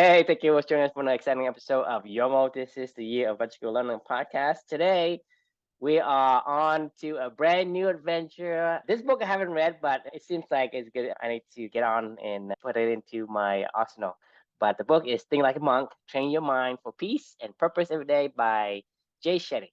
Hey, thank you for joining us for an exciting episode of YOMO. This is the Year of Virtual Learning podcast. Today, we are on to a brand new adventure. This book I haven't read, but it seems like it's good. I need to get on and put it into my arsenal. But the book is Think Like a Monk, Train Your Mind for Peace and Purpose Every Day by Jay Shetty.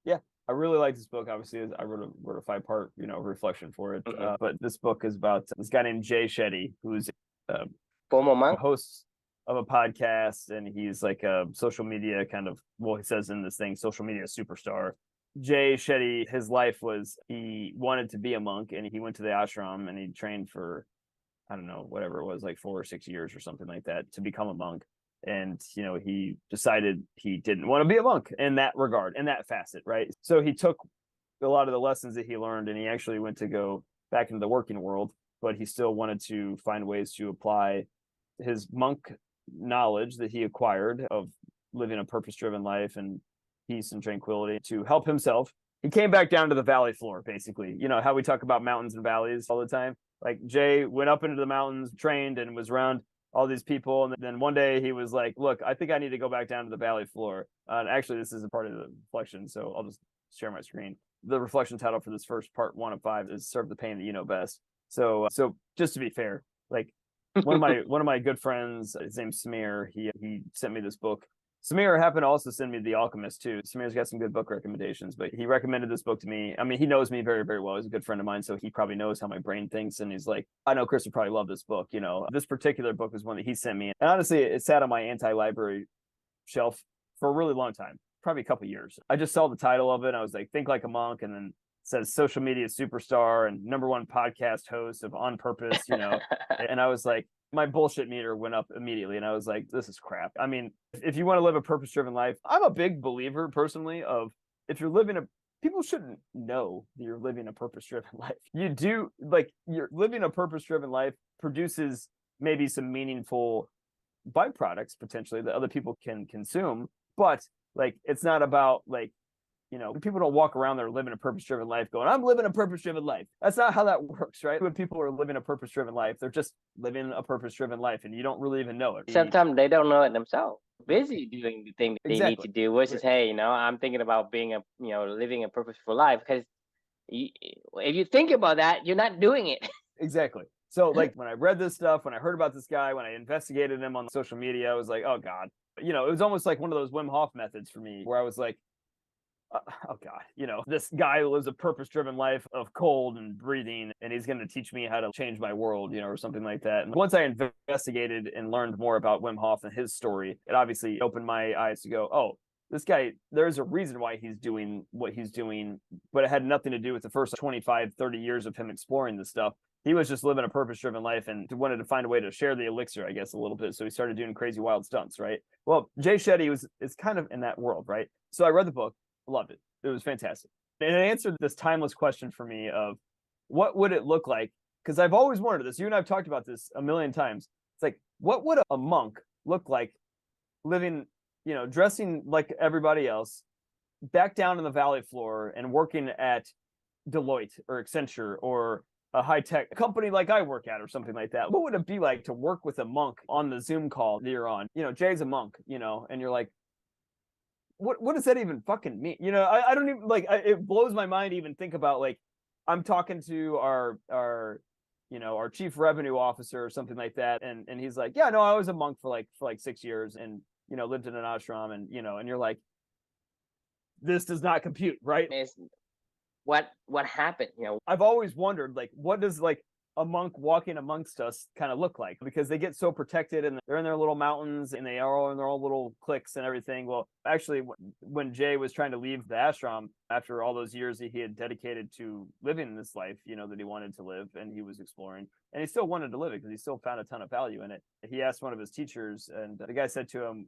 Yeah, I really like this book. Obviously, I wrote a 5-part, reflection for it. But this book is about this guy named Jay Shetty, who's a Former monk. host of a podcast, and he's like a social media he says in this thing, social media superstar. Jay Shetty, his life was he wanted to be a monk, and he went to the ashram and he trained for, I don't know, whatever it was, like 4 or 6 years or something like that to become a monk. And he decided he didn't want to be a monk in that regard, in that facet, right? So he took a lot of the lessons that he learned, and he actually went to go back into the working world, but he still wanted to find ways to apply his monk knowledge that he acquired of living a purpose-driven life and peace and tranquility to help himself. He came back down to the valley floor, basically. You know how we talk about mountains and valleys all the time? Like, Jay went up into the mountains, trained, and was around all these people. And then one day he was like, look, I think I need to go back down to the valley floor. And actually, this is a part of the reflection, so I'll just share my screen. The reflection title for this first part 1 of 5 is Serve the Pain That You Know Best. So just to be fair, like, one of my good friends, his name's Samir, he sent me this book. Samir happened to also send me The Alchemist too. Samir's got some good book recommendations, but he recommended this book to me. I mean, he knows me very, very well. He's a good friend of mine, so he probably knows how my brain thinks. And he's like, I know Chris would probably love this book. This particular book was one that he sent me. And honestly, it sat on my anti-library shelf for a really long time, probably a couple of years. I just saw the title of it. And I was like, Think Like a Monk. And then it says social media superstar and #1 podcast host of On Purpose, and I was like, my bullshit meter went up immediately. And I was like, this is crap. I mean, if you want to live a purpose-driven life, I'm a big believer personally of if you're people shouldn't know that you're living a purpose-driven life. You do, like, you're living a purpose-driven life produces maybe some meaningful byproducts potentially that other people can consume. But like, it's not about like, people don't walk around there living a purpose-driven life going, I'm living a purpose-driven life. That's not how that works, right? When people are living a purpose-driven life, they're just living a purpose-driven life, and you don't really even know it. Sometimes they don't know it themselves. Busy doing the thing that they need to Exactly. do versus, hey, I'm thinking about being living a purposeful life. Because if you think about that, you're not doing it. Exactly. So like when I read this stuff, when I heard about this guy, when I investigated him on social media, I was like, oh God. It was almost like one of those Wim Hof methods for me where I was like, oh God, this guy lives a purpose-driven life of cold and breathing, and he's going to teach me how to change my world, or something like that. And once I investigated and learned more about Wim Hof and his story, it obviously opened my eyes to go, oh, this guy, there's a reason why he's doing what he's doing, but it had nothing to do with the first 25, 30 years of him exploring this stuff. He was just living a purpose-driven life and wanted to find a way to share the elixir, I guess, a little bit. So he started doing crazy, wild stunts, right? Well, Jay Shetty is kind of in that world, right? So I read the book. Loved it. It was fantastic. And it answered this timeless question for me of what would it look like? Because I've always wondered this. You and I've talked about this a million times. It's like, what would a monk look like living, dressing like everybody else, back down on the valley floor and working at Deloitte or Accenture or a high-tech company like I work at or something like that? What would it be like to work with a monk on the Zoom call that you're on? Jay's a monk, and you're like, what does that even fucking mean? I don't even it blows my mind to even think about, like, I'm talking to our chief revenue officer or something like that. And he's like, yeah, no, I was a monk for like 6 years and, lived in an ashram and, and you're like, this does not compute, right? It's what happened, I've always wondered, like, what does like a monk walking amongst us kind of look like? Because they get so protected and they're in their little mountains and they are all in their own little cliques and everything. Well, actually, when Jay was trying to leave the ashram after all those years that he had dedicated to living this life, that he wanted to live and he was exploring, and he still wanted to live it because he still found a ton of value in it. He asked one of his teachers, and the guy said to him,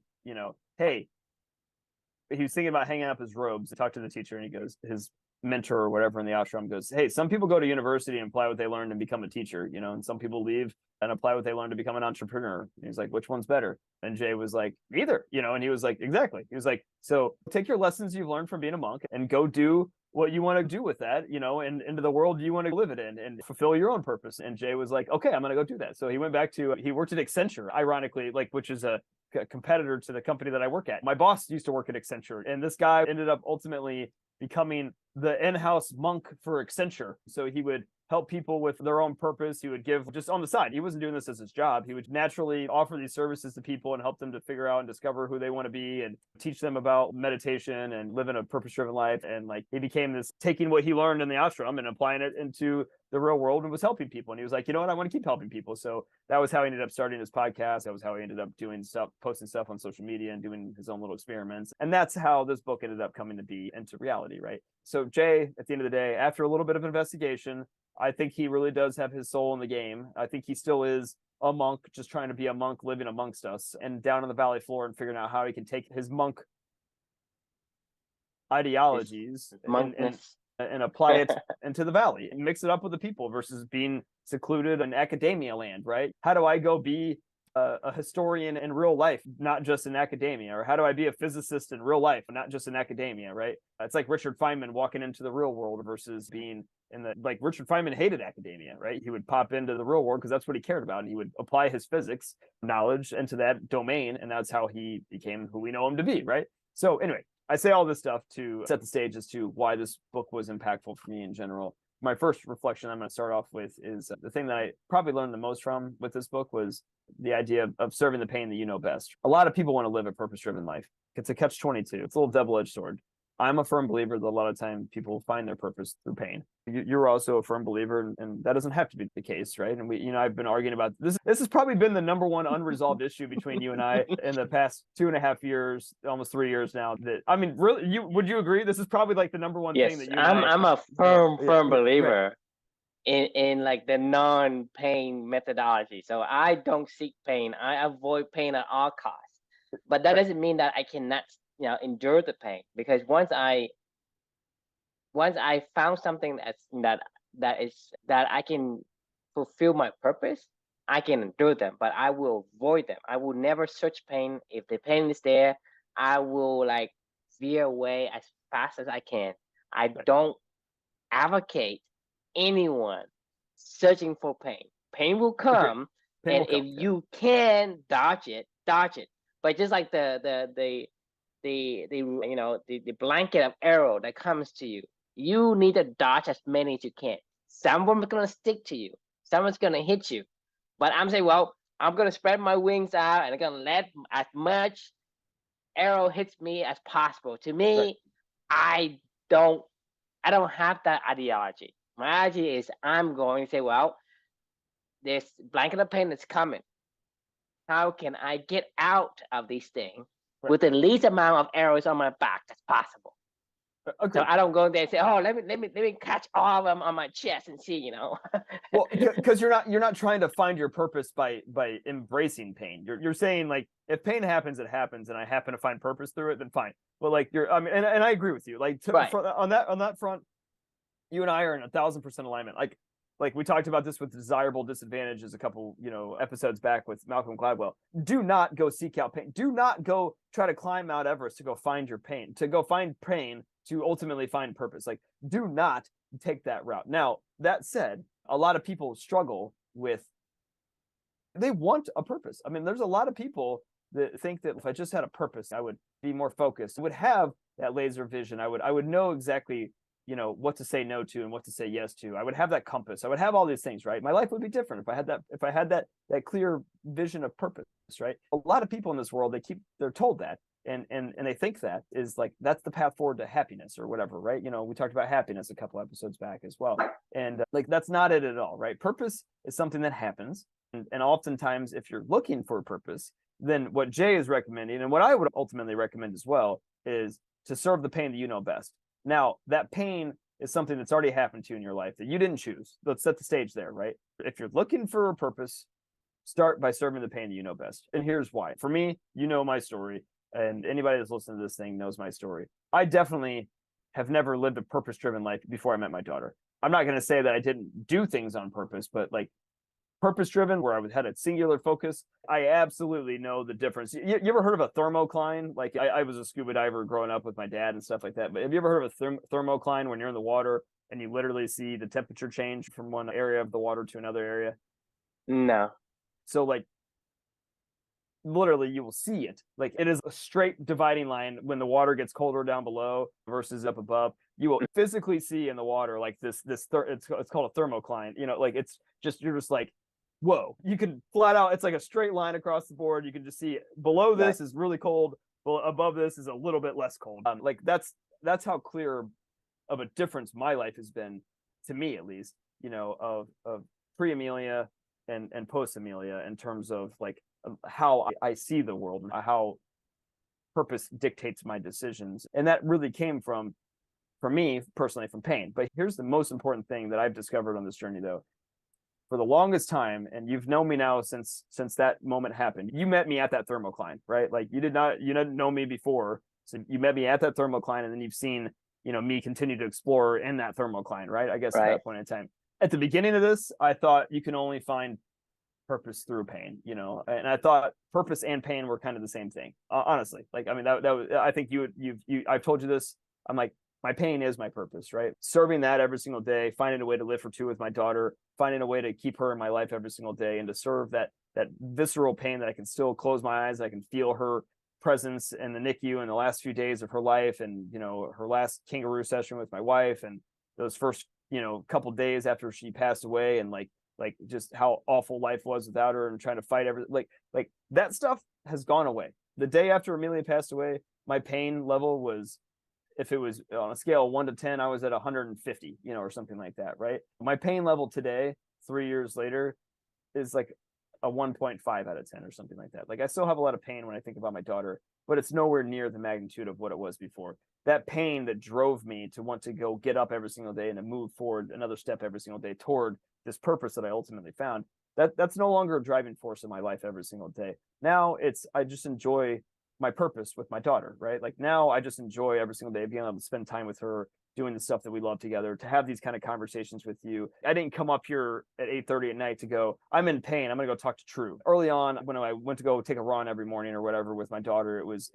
hey, he was thinking about hanging up his robes. He talked to the teacher and he goes, his mentor or whatever in the ashram goes, hey, some people go to university and apply what they learned and become a teacher, and some people leave and apply what they learned to become an entrepreneur. And he's like, which one's better? And Jay was like, neither, and he was like, exactly. He was like, so take your lessons you've learned from being a monk and go do what you want to do with that, and into the world you want to live it in and fulfill your own purpose. And Jay was like, okay, I'm going to go do that. So he went back he worked at Accenture, ironically, which is a competitor to the company that I work at. My boss used to work at Accenture, and this guy ended up ultimately becoming the in-house monk for Accenture. So he would help people with their own purpose. He would give just on the side. He wasn't doing this as his job. He would naturally offer these services to people and help them to figure out and discover who they want to be and teach them about meditation and living a purpose-driven life. And like he became this, taking what he learned in the ashram and applying it into the real world and was helping people. And he was like, you know what, I want to keep helping people. So that was how he ended up starting his podcast. That was how he ended up doing stuff, posting stuff on social media and doing his own little experiments. And that's how this book ended up coming to be into reality, right? So Jay, at the end of the day, after a little bit of investigation, I think he really does have his soul in the game. I think he still is a monk, just trying to be a monk living amongst us and down on the valley floor and figuring out how he can take his monk ideologies and apply it into the valley and mix it up with the people versus being secluded in academia land, right? How do I go be a historian in real life, not just in academia? Or how do I be a physicist in real life, not just in academia, right? It's like Richard Feynman walking into the real world versus being in the, like Richard Feynman hated academia, right? He would pop into the real world because that's what he cared about. And he would apply his physics knowledge into that domain. And that's how he became who we know him to be, right? So anyway, I say all this stuff to set the stage as to why this book was impactful for me in general. My first reflection I'm going to start off with is the thing that I probably learned the most from with this book was the idea of serving the pain that you know best. A lot of people want to live a purpose-driven life. It's a catch-22. It's a little double-edged sword. I'm a firm believer that a lot of time people find their purpose through pain. You're also a firm believer, and that doesn't have to be the case, right? And we, I've been arguing about this. This has probably been the number one unresolved issue between you and I in the past 2.5 years, almost 3 years now. That I mean, really, would you agree? This is probably like the number one thing that you. I'm a firm believer in like the non-pain methodology. So I don't seek pain. I avoid pain at all costs. But that doesn't mean that I cannot endure the pain, because once I found something that I can fulfill my purpose, I can endure them, but I will avoid them. I will never search pain. If the pain is there, I will like veer away as fast as I can. I don't advocate anyone searching for pain. Pain will come, and if you can dodge it. But just like the blanket of arrow that comes to you, you need to dodge as many as you can. Someone's gonna stick to you. Someone's gonna hit you. But I'm saying, well, I'm gonna spread my wings out and I'm gonna let as much arrow hits me as possible. To me, I don't have that ideology. My ideology is I'm going to say, well, this blanket of pain that's coming. How can I get out of these things with the least amount of arrows on my back that's possible? Okay. So I don't go there and say, oh, let me catch all of them on my chest and see, Well, because you're not trying to find your purpose by embracing pain. You're saying like, if pain happens, it happens, and I happen to find purpose through it, then fine. But like I mean, and I agree with you. Like on that front, you and I are in 1,000% alignment. Like we talked about this with desirable disadvantages a couple, episodes back with Malcolm Gladwell. Do not go seek out pain. Do not go try to climb Mount Everest to go find your pain, to go find pain, to ultimately find purpose. Like, do not take that route. Now, that said, a lot of people struggle with, they want a purpose. I mean, there's a lot of people that think that if I just had a purpose, I would be more focused. I would have that laser vision. I would know exactly what to say no to and what to say yes to. I would have that compass. I would have all these things, right? My life would be different if I had that clear vision of purpose, right? A lot of people in this world, they're told that and they think that is like, that's the path forward to happiness or whatever, right? We talked about happiness a couple episodes back as well. And like, that's not it at all, right? Purpose is something that happens. And oftentimes if you're looking for a purpose, then what Jay is recommending and what I would ultimately recommend as well is to serve the pain that you know best. Now, that pain is something that's already happened to you in your life that you didn't choose. Let's set the stage there, right? If you're looking for a purpose, start by serving the pain that you know best. And here's why. For me, my story, and anybody that's listening to this thing knows my story. I definitely have never lived a purpose-driven life before I met my daughter. I'm not going to say that I didn't do things on purpose, but like purpose-driven, where I had a singular focus, I absolutely know the difference. You ever heard of a thermocline? Like I was a scuba diver growing up with my dad and stuff like that. But have you ever heard of a thermocline when you're in the water and you literally see the temperature change from one area of the water to another area? No. So like literally you will see it. Like it is a straight dividing line when the water gets colder down below versus up above. You will physically see in the water like it's called a thermocline. Like you're just like, whoa. You can flat out, it's like a straight line across the board. You can just see it. Below this is really cold. Above this is a little bit less cold. Like that's how clear of a difference my life has been, to me at least, of pre-Amelia and post Amelia, in terms of like how I see the world and how purpose dictates my decisions. And that really came from, for me personally, from pain. But here's the most important thing that I've discovered on this journey, though. For the longest time, and you've known me now since that moment happened. You met me at that thermocline, right? Like you didn't know me before. So you met me at that thermocline, and then you've seen, me continue to explore in that thermocline, right? I guess at that point in time. At the beginning of this, I thought you can only find purpose through pain, and I thought purpose and pain were kind of the same thing. Honestly, like, I mean, that was, I think I've told you this. I'm like, my pain is my purpose, right? Serving that every single day, finding a way to live for two with my daughter, finding a way to keep her in my life every single day, and to serve that visceral pain that I can still close my eyes, I can feel her presence in the NICU in the last few days of her life, and her last kangaroo session with my wife, and those first couple days after she passed away, and like just how awful life was without her, and trying to fight everything. Like that stuff has gone away. The day after Amelia passed away, my pain level was, if it was on a scale of 1 to 10, I was at 150, or something like that, right? My pain level today, 3 years later, is like a 1.5 out of 10 or something like that. Like I still have a lot of pain when I think about my daughter, but it's nowhere near the magnitude of what it was before. That pain that drove me to want to go get up every single day and to move forward another step every single day toward this purpose that I ultimately found, that's no longer a driving force in my life every single day. Now I just enjoy my purpose with my daughter, right? Like now I just enjoy every single day being able to spend time with her, doing the stuff that we love together, to have these kind of conversations with you. I didn't come up here at 8:30 at night to go, I'm in pain, I'm gonna go talk to True. Early on, when I went to go take a run every morning or whatever with my daughter, it was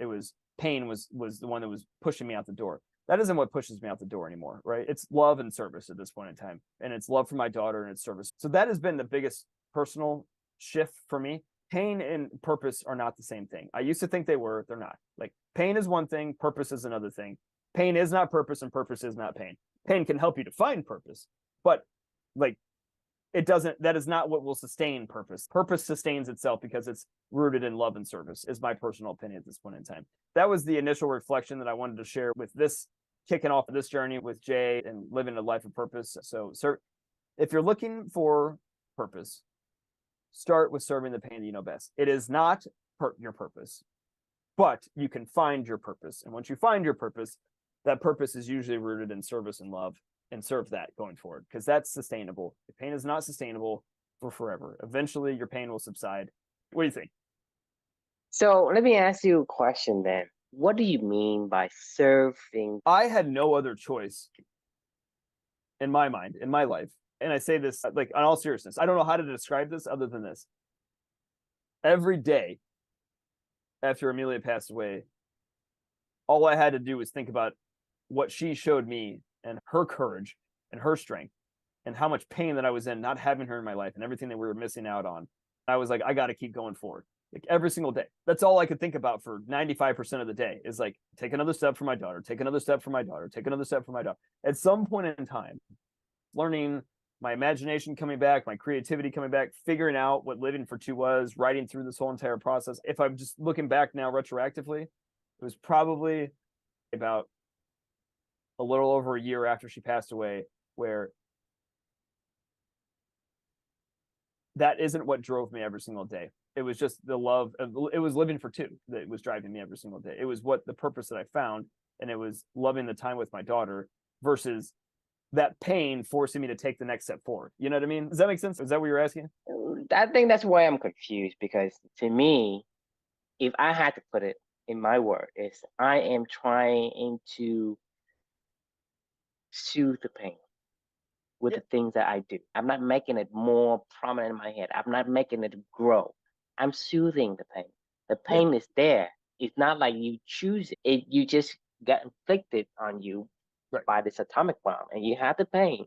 pain was the one that was pushing me out the door. That isn't what pushes me out the door anymore, right? It's love and service at this point in time. And it's love for my daughter and it's service. So that has been the biggest personal shift for me. Pain and purpose are not the same thing. I used to think they were, they're not. Like pain is one thing, purpose is another thing. Pain is not purpose and purpose is not pain. Pain can help you to find purpose, but like that is not what will sustain purpose. Purpose sustains itself because it's rooted in love and service, is my personal opinion at this point in time. That was the initial reflection that I wanted to share with this, kicking off this journey with Jay and living a life of purpose. So, sir, if you're looking for purpose, start with serving the pain that you know best. It is not your purpose, but you can find your purpose. And once you find your purpose, that purpose is usually rooted in service and love, and serve that going forward, because that's sustainable. If pain is not sustainable for forever, eventually your pain will subside. What do you think? So let me ask you a question then. What do you mean by serving? I had no other choice in my mind, in my life. And I say this like in all seriousness. I don't know how to describe this other than this. Every day after Amelia passed away, all I had to do was think about what she showed me, and her courage and her strength, and how much pain that I was in not having her in my life, and everything that we were missing out on. I was like, I got to keep going forward. Like every single day. That's all I could think about for 95% of the day, is like, take another step for my daughter, take another step for my daughter, take another step for my daughter. At some point in time, learning, my imagination coming back, my creativity coming back, figuring out what living for two was, writing through this whole entire process. If I'm just looking back now retroactively, it was probably about a little over a year after she passed away, where that isn't what drove me every single day. It was just the love. It was living for two that was driving me every single day. It was the purpose that I found, and it was loving the time with my daughter versus that pain forcing me to take the next step forward. You know what I mean? Does that make sense? Is that what you're asking? I think that's why I'm confused, because to me, if I had to put it in my word, is I am trying to soothe the pain with the things that I do. I'm not making it more prominent in my head. I'm not making it grow. I'm soothing the pain. The pain is there. It's not like you choose it. You just got inflicted on you by this atomic bomb, and you have the pain,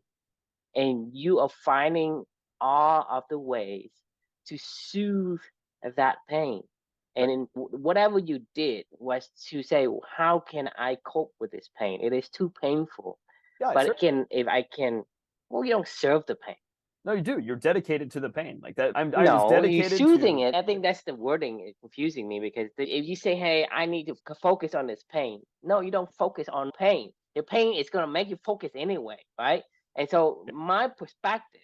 and you are finding all of the ways to soothe that pain. And in whatever you did was to say, how can I cope with this pain? It is too painful. Yeah, But if I can, well, you don't serve the pain. no, you do. You're dedicated to the pain like that. I was No, you're dedicated soothing to it. I think that's the wording is confusing me because if you say, hey, I need to focus on this pain, no, you don't focus on pain. The pain is going to make you focus anyway, right? And so my perspective,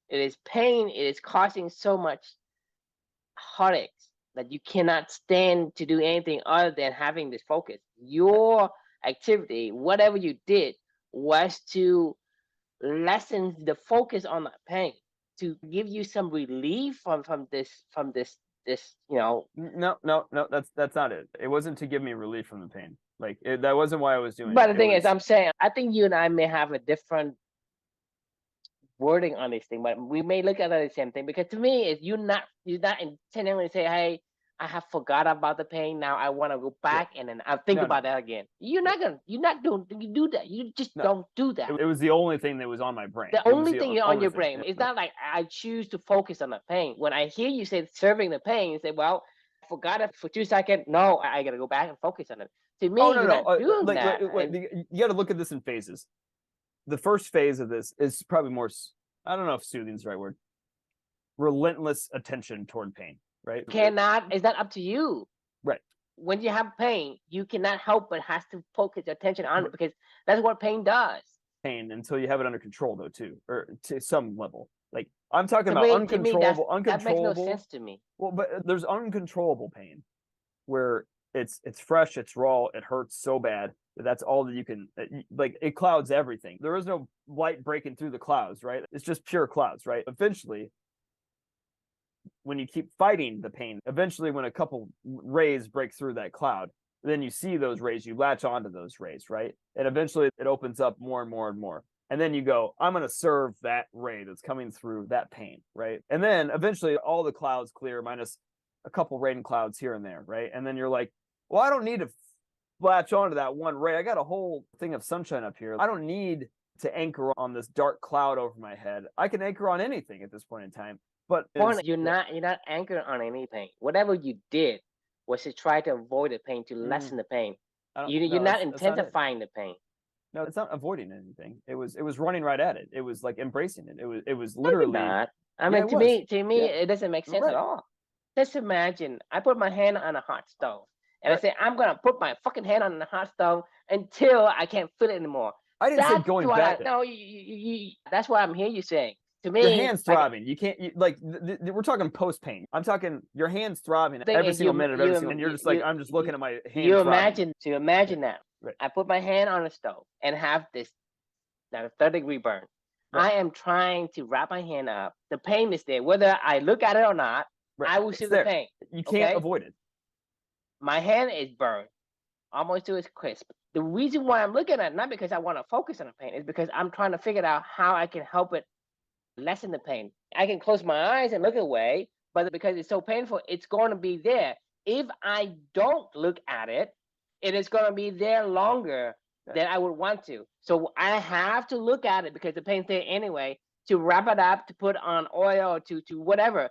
it is pain, it is causing so much heartaches that you cannot stand to do anything other than having this focus. Your activity, whatever you did, was to lessen the focus on that pain, to give you some relief from this no, that's not it. It wasn't to give me relief from the pain. Like that wasn't why I was doing But it. the thing is, I'm saying I think you and I may have a different wording on this thing, but we may look at it the same thing, because to me is you're not intentionally say, hey, I have forgot about the pain, now I want to go back and then I think about that again. You're not doing you do that. You just don't do that. It was the only thing that was on my brain. The only thing on your brain. It's not like I choose to focus on the pain. When I hear you say serving the pain, you say, well, I forgot it for 2 seconds. No, I gotta go back and focus on it. To me, you're not doing that. You got to look at this in phases. The first phase of this is probably more, I don't know if soothing is the right word, relentless attention toward pain, right? It's not up to you. Right. When you have pain, you cannot help but has to focus your attention on it, because that's what pain does. Pain until you have it under control, though, too, or to some level. Like I'm talking about uncontrollable. That makes no sense to me. Well, but there's uncontrollable pain where it's fresh, it's raw, it hurts so bad that that's all that you can, like, it clouds everything. There is no light breaking through the clouds, right? It's just pure clouds, right? Eventually, when you keep fighting the pain, eventually when a couple rays break through that cloud, then you see those rays, you latch onto those rays, right? And eventually it opens up more and more and more. And then you go, I'm going to serve that ray that's coming through that pain, right? And then eventually all the clouds clear minus a couple rain clouds here and there, right? And then you're like, well, I don't need to latch onto that one ray. I got a whole thing of sunshine up here. I don't need to anchor on this dark cloud over my head. I can anchor on anything at this point in time. But you're not anchored on anything. Whatever you did was to try to avoid the pain, to lessen the pain. You're not intensifying the pain. No, it's not avoiding anything. It was running right at it. It was like embracing it. It was literally not. I mean, to me, it doesn't make sense at all. Just imagine I put my hand on a hot stove and I say, I'm gonna put my fucking hand on the hot stove until I can't feel it anymore. I didn't say going back. No, that's what I'm hearing you saying. To me, your hands throbbing. You can't we're talking post pain. I'm talking your hands throbbing every single minute of every single, and you're just like, I'm just looking at my hands. You imagine that. Right. I put my hand on the stove and have this 3rd-degree burn. Right. I am trying to wrap my hand up. The pain is there. Whether I look at it or not, I will see the pain. You can't avoid it. My hand is burned almost to its crisp. The reason why I'm looking at it, not because I want to focus on the pain, is because I'm trying to figure out how I can help it lessen the pain. I can close my eyes and look away, but because it's so painful, it's going to be there. If I don't look at it, it is going to be there longer than I would want to. So I have to look at it because the pain's there anyway, to wrap it up, to put on oil, to whatever.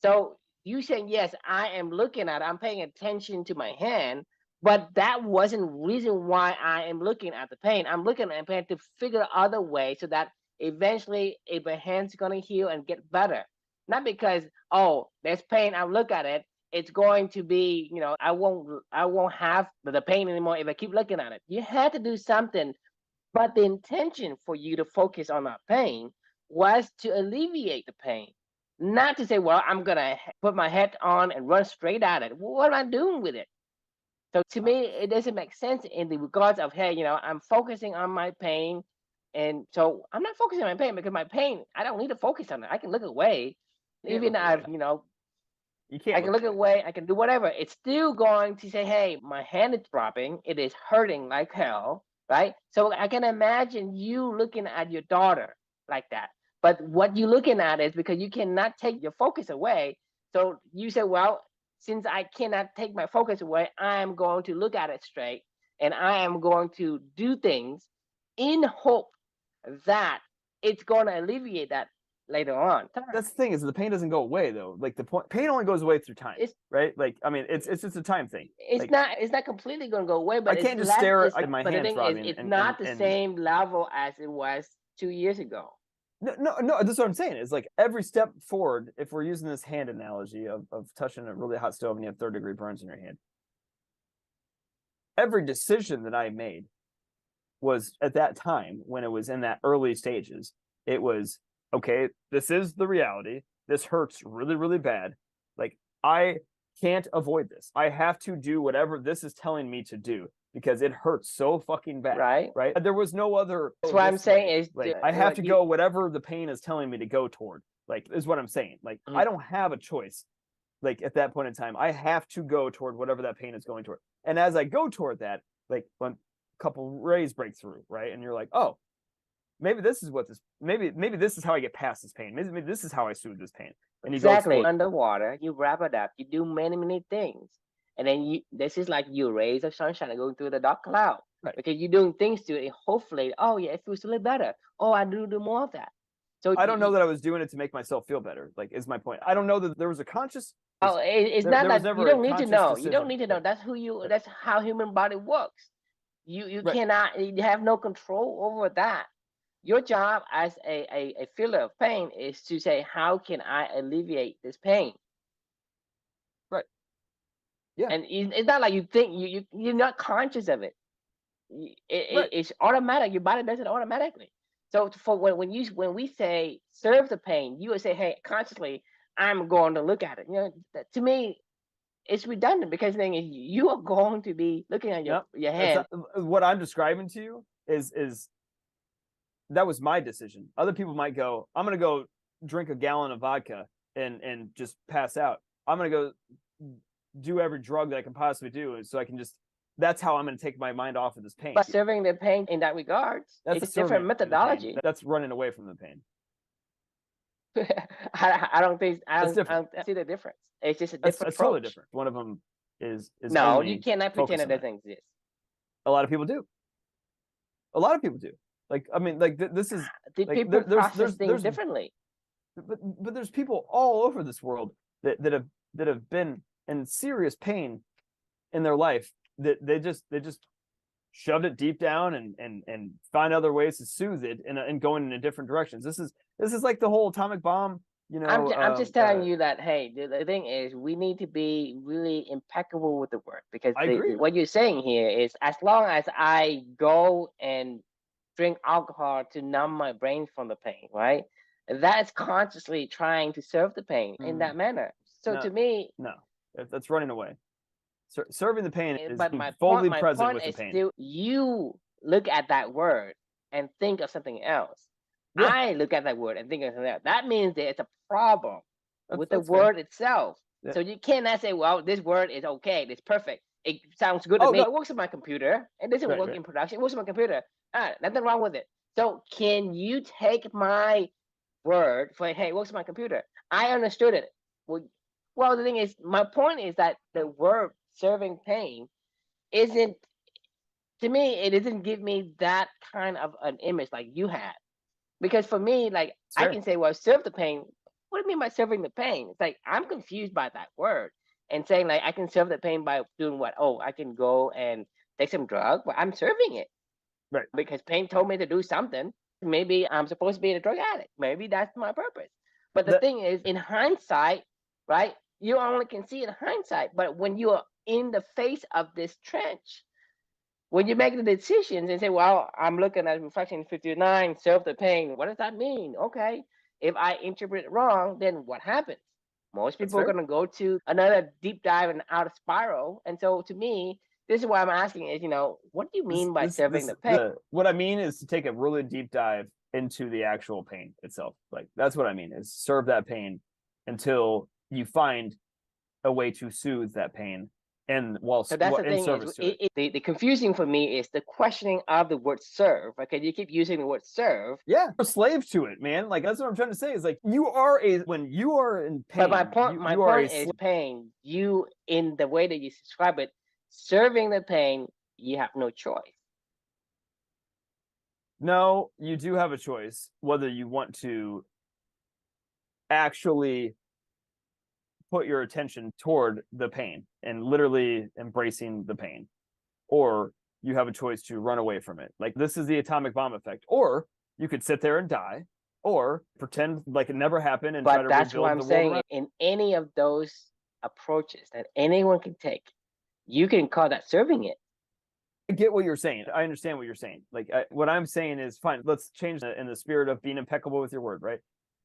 So you saying, yes, I am looking at it, I'm paying attention to my hand, but that wasn't the reason why I am looking at the pain. I'm looking at the pain to figure other ways so that eventually if my hand's going to heal and get better. Not because, oh, there's pain, I'll look at it, it's going to be, I won't have the pain anymore if I keep looking at it. You had to do something, but the intention for you to focus on that pain was to alleviate the pain, not to say, well, I'm gonna put my head on and run straight at it. What am I doing with it? So to me, it doesn't make sense in the regards of, hey, I'm focusing on my pain, and so I'm not focusing on my pain because my pain, I don't need to focus on it. I can look away, even I've, you can't. I can look away. I can do whatever. It's still going to say, hey, my hand is dropping. It is hurting like hell, right? So I can imagine you looking at your daughter like that. But what you're looking at is because you cannot take your focus away. So you say, well, since I cannot take my focus away, I am going to look at it straight, and I am going to do things in hope that it's going to alleviate that. later on. That's the thing, is the pain doesn't go away though. Like the point, pain only goes away through time, right? Like, I mean, it's just a time thing. It's not completely going to go away, but I can't just stare at my but the hand thing throbbing. It's not the same level as it was 2 years ago. No, that's what I'm saying. Is like every step forward, if we're using this hand analogy of touching a really hot stove and you have 3rd-degree burns in your hand, every decision that I made was at that time, when it was in that early stages, it was, okay, this is the reality. This hurts really, really bad. Like, I can't avoid this. I have to do whatever this is telling me to do because it hurts so fucking bad. Right. There was no other. That's what I'm saying is, like, I have to go whatever the pain is telling me to go toward. Like, is what I'm saying. Like, I don't have a choice. Like, at that point in time, I have to go toward whatever that pain is going toward. And as I go toward that, like, when a couple rays break through, right? And you're like, oh, maybe this is what this, maybe this is how I get past this pain. Maybe this is how I soothe this pain. And you exactly. Underwater, you wrap it up, you do many, many things. And then this is like your rays of sunshine going through the dark cloud. Right. Because you're doing things to it, and hopefully, oh yeah, it feels a little better. Oh, I do more of that. So I don't know that I was doing it to make myself feel better. Like, is my point. I don't know that there was a conscious. Oh, it's not that you don't need to know. You don't need to know. That's who you. That's how human body works. You cannot. You have no control over that. Your job as a feeler of pain is to say, how can I alleviate this pain? Right. Yeah. And it's not like you think you're not conscious of it. It's automatic. Your body does it automatically. So for when we say serve the pain, you would say, hey, consciously, I'm going to look at it. You know, to me, it's redundant because the thing is, you are going to be looking at your hand. What I'm describing to you is that was my decision. Other people might go, I'm going to go drink a gallon of vodka and just pass out. I'm going to go do every drug that I can possibly do so I can just. That's how I'm going to take my mind off of this pain. But serving the pain in that regard, it's a different methodology. That's running away from the pain. I don't see the difference. It's just a different approach. Totally different. One of them is no, you cannot pretend it doesn't exist. A lot of people do. A lot of people do. Like, I mean, like this is people process things differently. But there's people all over this world that have been in serious pain in their life that they just shoved it deep down and find other ways to soothe it and going in different directions. This is like the whole atomic bomb. You know, I'm just telling you that, hey, the thing is, we need to be really impeccable with the word, because what you're saying here is, as long as I go and drink alcohol to numb my brain from the pain, right? That's consciously trying to serve the pain in that manner. So to me, no, that's running away. Serving the pain is my fully point, present with the pain. Still, you look at that word and think of something else. Yeah. I look at that word and think of something else. That means there's a problem with the word itself. Yeah. So you cannot say, well, this word is okay, it's perfect. It sounds good to me. It works on my computer. It doesn't work in production. It works on my computer. Nothing wrong with it. So can you take my word for, hey, it works on my computer? I understood it. Well, the thing is, my point is that the word serving pain isn't, to me, it doesn't give me that kind of an image like you had. Because for me, like, I can say, well, serve the pain. What do you mean by serving the pain? It's like, I'm confused by that word. And saying, like, I can serve the pain by doing what? Oh, I can go and take some drug. Well, I'm serving it. Right. Because pain told me to do something. Maybe I'm supposed to be a drug addict. Maybe that's my purpose. But the thing is, in hindsight, right, you only can see in hindsight. But when you are in the face of this trench, when you make the decisions and say, well, I'm looking at reflection 59, serve the pain. What does that mean? Okay. If I interpret it wrong, then what happens? Most people are going to go to another deep dive and out of spiral. And so to me, this is why I'm asking is, what do you mean by serving the pain? What I mean is to take a really deep dive into the actual pain itself. Like, that's what I mean, is serve that pain until you find a way to soothe that pain. And so that's the thing. The confusing for me is the questioning of the word serve. Okay, you keep using the word serve. Yeah, you're a slave to it, man. Like, that's what I'm trying to say. Is like, when you are in pain. But my point is pain. You, in the way that you describe it, serving the pain, you have no choice. No, you do have a choice whether you want to actually put your attention toward the pain and literally embracing the pain, or you have a choice to run away from it. Like, this is the atomic bomb effect. Or you could sit there and die, or pretend like it never happened and try But to that's what rebuild I'm the world saying. around. In any of those approaches that anyone can take, you can call that serving it. I get what you're saying. I understand what you're saying. Like, what I'm saying is, fine, let's change that in the spirit of being impeccable with your word, right?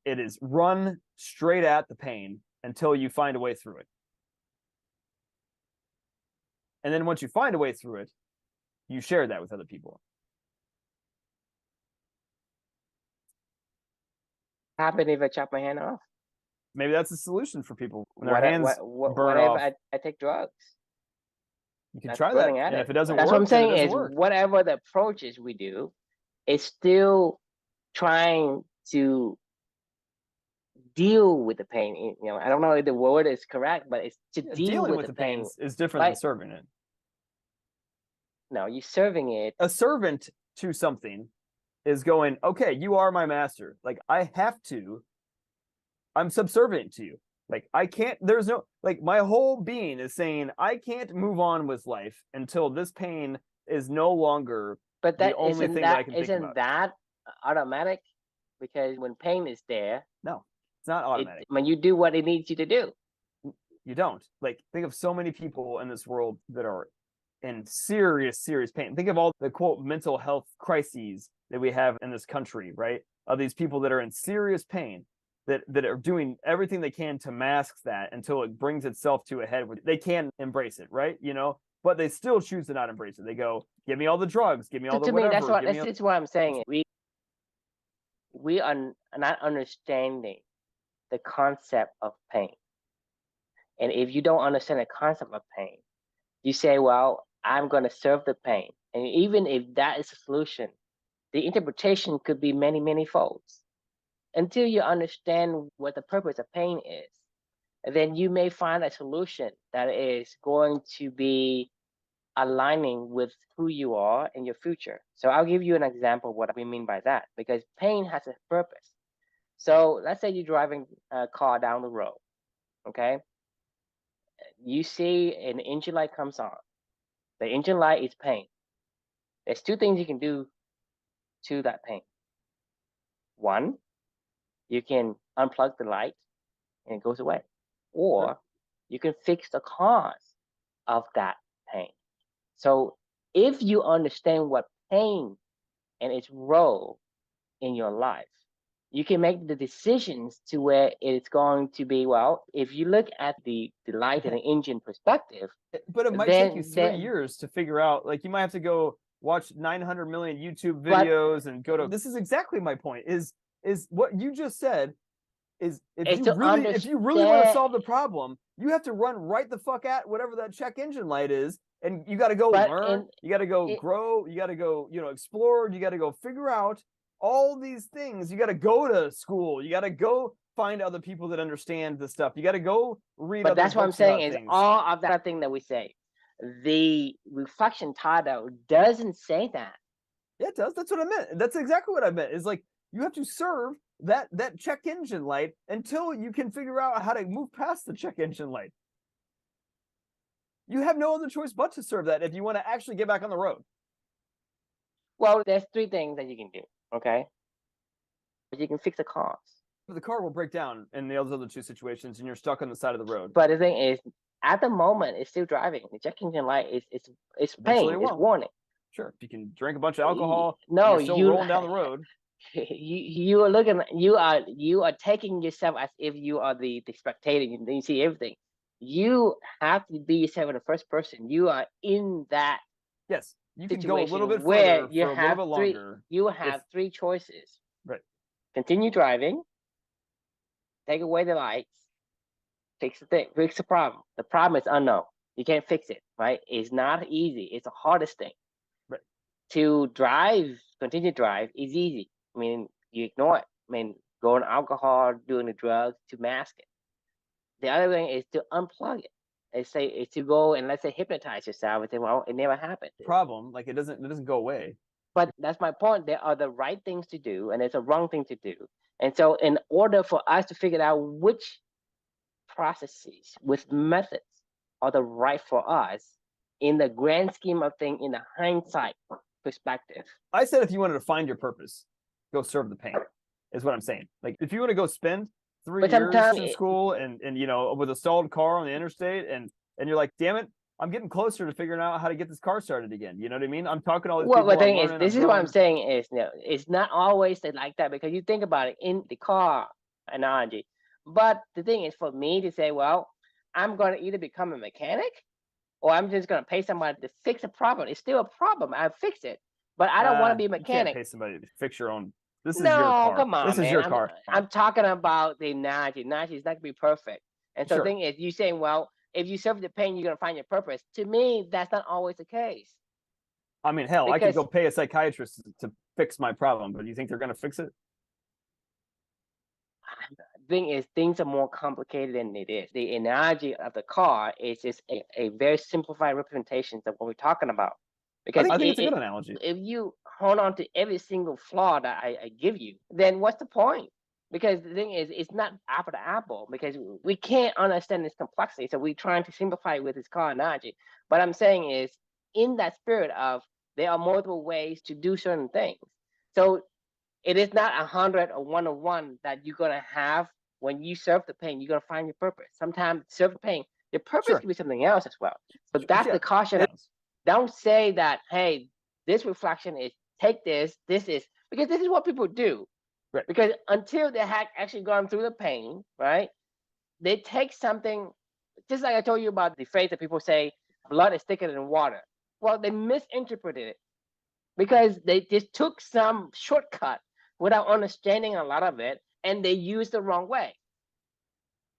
It is run straight at the pain until you find a way through it. And then once you find a way through it, you share that with other people. What happen if I chop my hand off? Maybe that's a solution for people when their hands burn what off. if I take drugs? You can That's try that, running at and it. if it doesn't That's work, what I'm then it saying doesn't is work. whatever the approaches we do, it's still trying to deal with the pain. You know, I don't know if the word is correct, but it's to deal Dealing with with the pain. is different than Like, serving it. no, you're serving it. A servant to something is going, okay, you are my master. Like, I have to, I'm subservient to you. Like, I can't, there's no, like, my whole being is saying, I can't move on with life until this pain is no longer But the that only isn't thing that I that can think isn't about. that automatic? Because when pain is there, No, it's not automatic. when you do what it needs you to do. You don't. Like, think of so many people in this world that are in serious, serious pain. Think of all the quote mental health crises that we have in this country, right? Of these people that are in serious pain, that are doing everything they can to mask that until it brings itself to a head where they can embrace it, right? You know, but they still choose to not embrace it. They go, give me all the drugs, give me all the To me, whatever. that's what I'm saying. We are not understanding the concept of pain. And if you don't understand the concept of pain, you say, well, I'm going to serve the pain. And even if that is a solution, the interpretation could be many, many folds. Until you understand what the purpose of pain is, then you may find a solution that is going to be aligning with who you are in your future. So I'll give you an example of what we mean by that, because pain has a purpose. So let's say you're driving a car down the road, okay? You see an engine light comes on. The engine light is pain. There's two things you can do to that pain. One, you can unplug the light and it goes away. Or you can fix the cause of that pain. So if you understand what pain and its role in your life, you can make the decisions to where it's going to be, well, if you look at the light and the engine perspective. But it might take you 3 years to figure out, like, you might have to go watch 900 million YouTube videos and go to, this is exactly my point, is what you just said is if you really want to solve the problem, you have to run right the fuck at whatever that check engine light is, and you got to go learn, you got to go grow, you got to go, explore, you got to go figure out all these things. You got to go to school, you got to go find other people that understand the stuff, you got to go read. But that's what I'm saying is things. All of that thing that we say, the reflection title doesn't say that. Yeah, it does. That's what I meant. That's exactly what I meant. Is like, you have to serve that check engine light until you can figure out how to move past the check engine light. You have no other choice but to serve that if you want to actually get back on the road. Well, there's three things that you can do, okay? You can fix the cars. But the car will break down in the other two situations, and you're stuck on the side of the road. But the thing is, at the moment, it's still driving. The check engine light is pain, it's warning. Sure, if you can drink a bunch of alcohol, no, you're still rolling down the road. You are looking. You are taking yourself as if you are the spectator. You see everything. You have to be yourself in the first person. You are in that. Yes, you can go a little bit further for a little bit longer. You have three choices. Right. Continue driving. Take away the lights. Fix the thing. Fix the problem. The problem is unknown. You can't fix it. Right? It's not easy. It's the hardest thing. Right. To drive, continue to drive is easy. I mean, you ignore it. I mean, going alcohol, doing the drugs to mask it. The other thing is to unplug it. It's to go and let's say hypnotize yourself and say, well, it never happened. Problem, like, it doesn't go away. But that's my point. There are the right things to do and there's a wrong thing to do. And so in order for us to figure out which processes with methods are the right for us in the grand scheme of things, in the hindsight perspective. I said if you wanted to find your purpose, go serve the pain, is what I'm saying. Like if you want to go spend 3 years in school and with a stalled car on the interstate and you're like, damn it, I'm getting closer to figuring out how to get this car started again. You know what I mean? I'm talking to all these people. Well, the thing is, this is what I'm saying is, it's not always like that, because you think about it in the car analogy. But the thing is, for me to say, well, I'm going to either become a mechanic or I'm just going to pay somebody to fix a problem. It's still a problem. I fix it, but I don't want to be a mechanic. You can't pay somebody to fix your own. This is your car. No, come on, this man. is your car. I'm talking about the analogy. Analogy is not going to be perfect. And so the thing is, you saying, well, if you serve the pain, you're going to find your purpose. To me, that's not always the case. I mean, hell, I could go pay a psychiatrist to fix my problem, but do you think they're going to fix it? The thing is, things are more complicated than it is. The analogy of the car is just a very simplified representation of what we're talking about. Because I think it's a good analogy. If you hold on to every single flaw that I give you, then what's the point? Because the thing is, it's not apple to apple, because we can't understand this complexity. So we're trying to simplify it with this car analogy. But I'm saying is, in that spirit of, there are multiple ways to do certain things. So it is not 100 or 101 that you're going to have when you serve the pain. You're going to find your purpose. Sometimes serve the pain, your purpose can be something else as well. So that's the caution. Don't say that, hey, this reflection is, take this, is, because this is what people do. Right. Because until they have actually gone through the pain, right, they take something, just like I told you about the phrase that people say, blood is thicker than water. Well, they misinterpreted it because they just took some shortcut without understanding a lot of it, and they used the wrong way.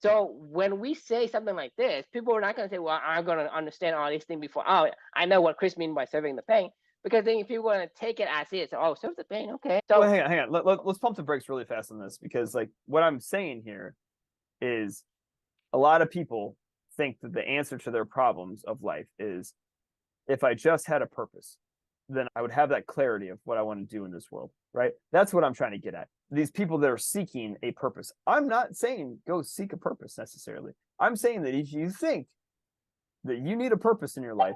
So when we say something like this, people are not going to say, well, I'm going to understand all these things before. Oh, I know what Chris means by serving the pain. Because then if people are going to take it as is, oh, serve the pain, okay. So well, hang on. Let's pump the brakes really fast on this, because like what I'm saying here is a lot of people think that the answer to their problems of life is, if I just had a purpose, then I would have that clarity of what I want to do in this world, right? That's what I'm trying to get at. These people that are seeking a purpose. I'm not saying go seek a purpose necessarily. I'm saying that if you think that you need a purpose in your life,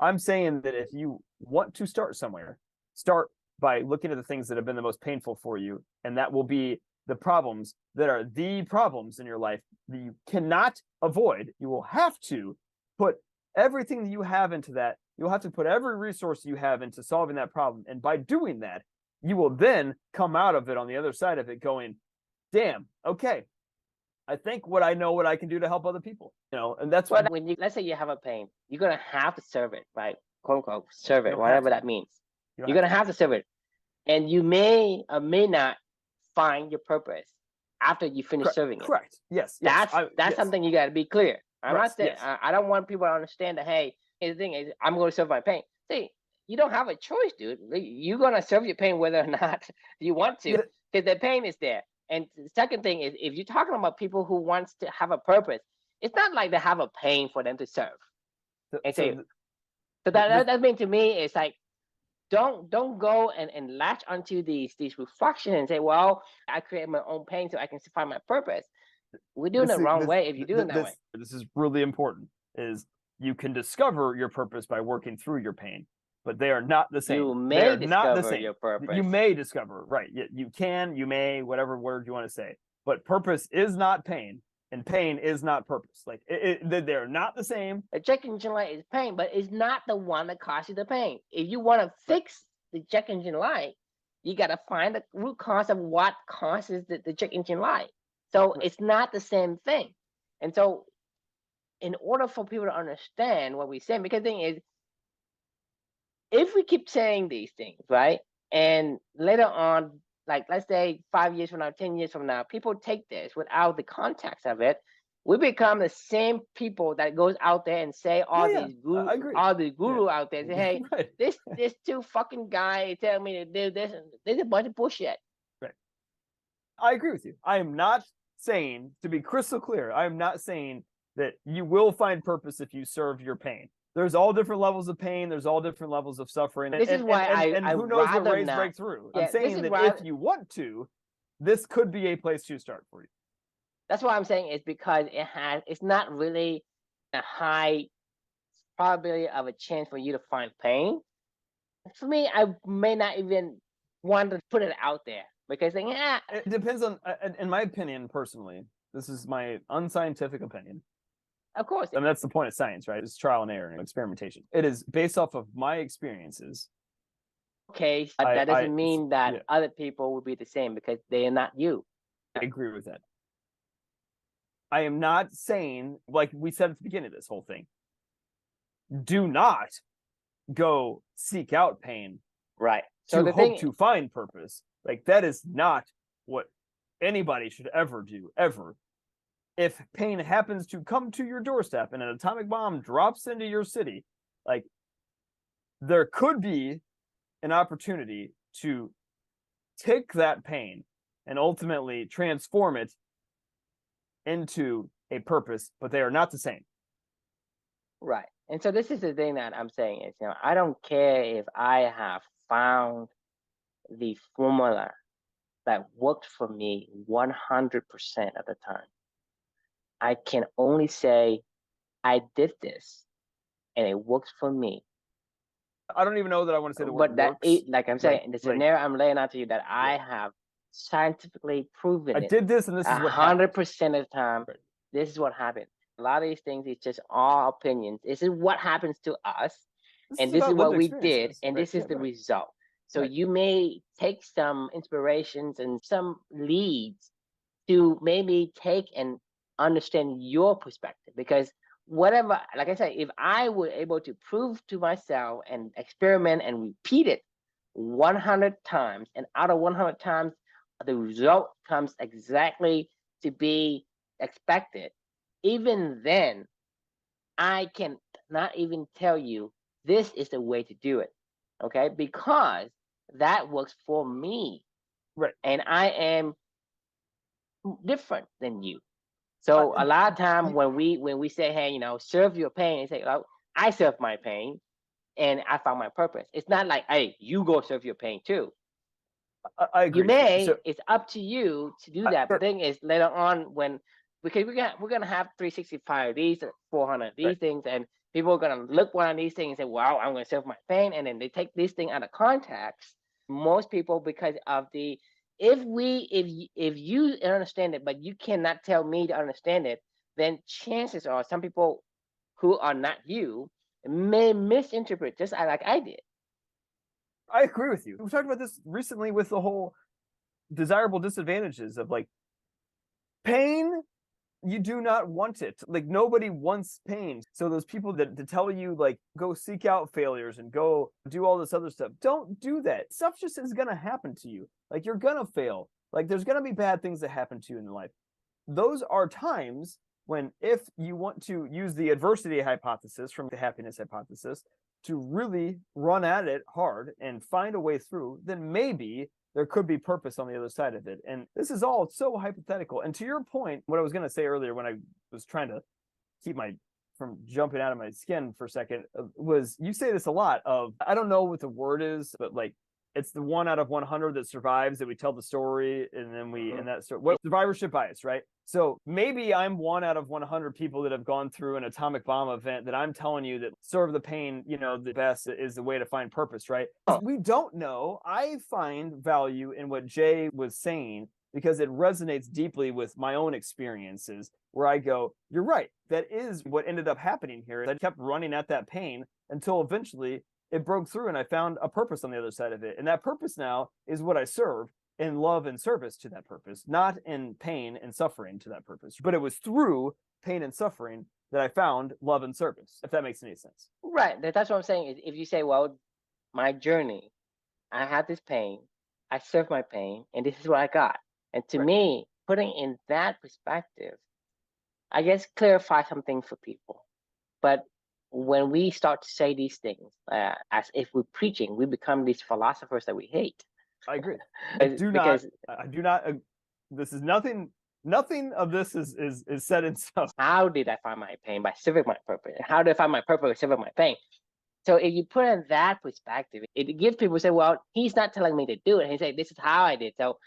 I'm saying that if you want to start somewhere, start by looking at the things that have been the most painful for you, and that will be the problems that are the problems in your life that you cannot avoid. You will have to put everything that you have into that. You'll have to put every resource you have into solving that problem. And by doing that, you will then come out of it on the other side of it going, damn, okay, I think what I know what I can do to help other people, and that's what, when you, let's say you have a pain, you're going to have to serve it, right? Quote unquote, serve it, whatever that means. You're going to have to serve it. And you may or may not find your purpose after you finish serving it. Correct. Yes. That's something you got to be clear. I'm not saying, I don't want people to understand that, hey, the thing is, I'm going to serve my pain. See, you don't have a choice, dude. You're going to serve your pain whether or not you want to, because the pain is there. And the second thing is, if you're talking about people who wants to have a purpose, it's not like they have a pain for them to serve. So that means to me, it's like, don't go and latch onto these reflections and say, well, I create my own pain so I can find my purpose. We're doing it the wrong way if you're doing that way. This is really important, is you can discover your purpose by working through your pain, but they are not the same. You may discover your purpose. You may discover, right. You can, you may, whatever word you want to say. But purpose is not pain, and pain is not purpose. Like they're not the same. A check engine light is pain, but it's not the one that causes the pain. If you want to fix the check engine light, you got to find the root cause of what causes the check engine light. So it's not the same thing. And so in order for people to understand what we're saying, because the thing is, if we keep saying these things, right, and later on, like let's say 5 years from now, 10 years from now, people take this without the context of it, we become the same people that goes out there and say all the guru out there say, hey, this two fucking guy telling me to do this, and there's a bunch of bullshit. Right. I agree with you. I am not saying, to be crystal clear, I am not saying that you will find purpose if you serve your pain. There's all different levels of pain. There's all different levels of suffering. This is why who knows what ways break through. I'm saying that if you want to, this could be a place to start for you. That's why I'm saying it's because it's not really a high probability of a chance for you to find pain. For me, I may not even want to put it out there because it depends on, in my opinion, personally, this is my unscientific opinion. Of course. And that's the point of science, right? It's trial and error and experimentation. It is based off of my experiences. Okay, but that doesn't mean that other people will be the same because they are not you. I agree with that. I am not saying, like we said at the beginning of this whole thing, do not go seek out pain, right? So to hope to find purpose. Like, that is not what anybody should ever do, ever. If pain happens to come to your doorstep and an atomic bomb drops into your city, like, there could be an opportunity to take that pain and ultimately transform it into a purpose, but they are not the same. Right. And so this is the thing that I'm saying is, I don't care if I have found the formula that worked for me 100% of the time. I can only say I did this and it works for me. I don't even know that I want to say the word works. Like I'm saying, the scenario I'm laying out to you that I have scientifically proven I did this and this is what happened. 100% of the time, this is what happened. A lot of these things, it's just our opinions. This is what happens to us, and this is what we did, and this is the result. So you may take some inspirations and some leads to maybe take and understand your perspective, because whatever, like I said, if I were able to prove to myself and experiment and repeat it 100 times, and out of 100 times, the result comes exactly to be expected, even then, I can not even tell you this is the way to do it, okay? Because that works for me, right? And I am different than you. So a lot of time when we say, hey, serve your pain, and say, oh, I serve my pain, and I found my purpose. It's not like, hey, you go serve your pain too. I agree. You may. It's up to you to do that. The thing is, later on, because we're gonna have 365 of these, 400 of these things, and people are gonna look one of these things and say, "Wow, I'm gonna serve my pain," and then they take this thing out of context. Most people, because of if you understand it, but you cannot tell me to understand it, then chances are some people who are not you may misinterpret just like I did. I agree with you. We talked about this recently with the whole desirable disadvantages of, like, pain. You do not want it. Like, nobody wants pain. So those people that tell you, like, go seek out failures and go do all this other stuff, don't do that. Stuff just is going to happen to you. Like, you're going to fail. Like, there's going to be bad things that happen to you in life. Those are times when, if you want to use the adversity hypothesis from the happiness hypothesis to really run at it hard and find a way through, then maybe there could be purpose on the other side of it. And this is all so hypothetical. And to your point, what I was going to say earlier when I was trying to keep from jumping out of my skin for a second, was, you say this a lot of, I don't know what the word is, but, like, it's the 1 out of 100 that survives, that we tell the story, and then in that story, survivorship bias, right? So maybe I'm 1 out of 100 people that have gone through an atomic bomb event that I'm telling you that serve the pain, the best is the way to find purpose, right? We don't know. I find value in what Jay was saying because it resonates deeply with my own experiences, where I go, you're right. That is what ended up happening here. I kept running at that pain until eventually it broke through and I found a purpose on the other side of it. And that purpose now is what I serve, in love and service to that purpose, not in pain and suffering to that purpose. But it was through pain and suffering that I found love and service, if that makes any sense. Right. That's what I'm saying. If you say, well, my journey, I had this pain, I served my pain, and this is what I got. And to me, putting in that perspective, I guess clarify something for people. But when we start to say these things, as if we're preaching, we become these philosophers that we hate. I agree. I do not. This is nothing. Nothing of this is set in stone. How did I find my pain? By serving my purpose. How did I find my purpose by serving my pain? So if you put in that perspective, it gives people say, well, he's not telling me to do it. He say, this is how I did. So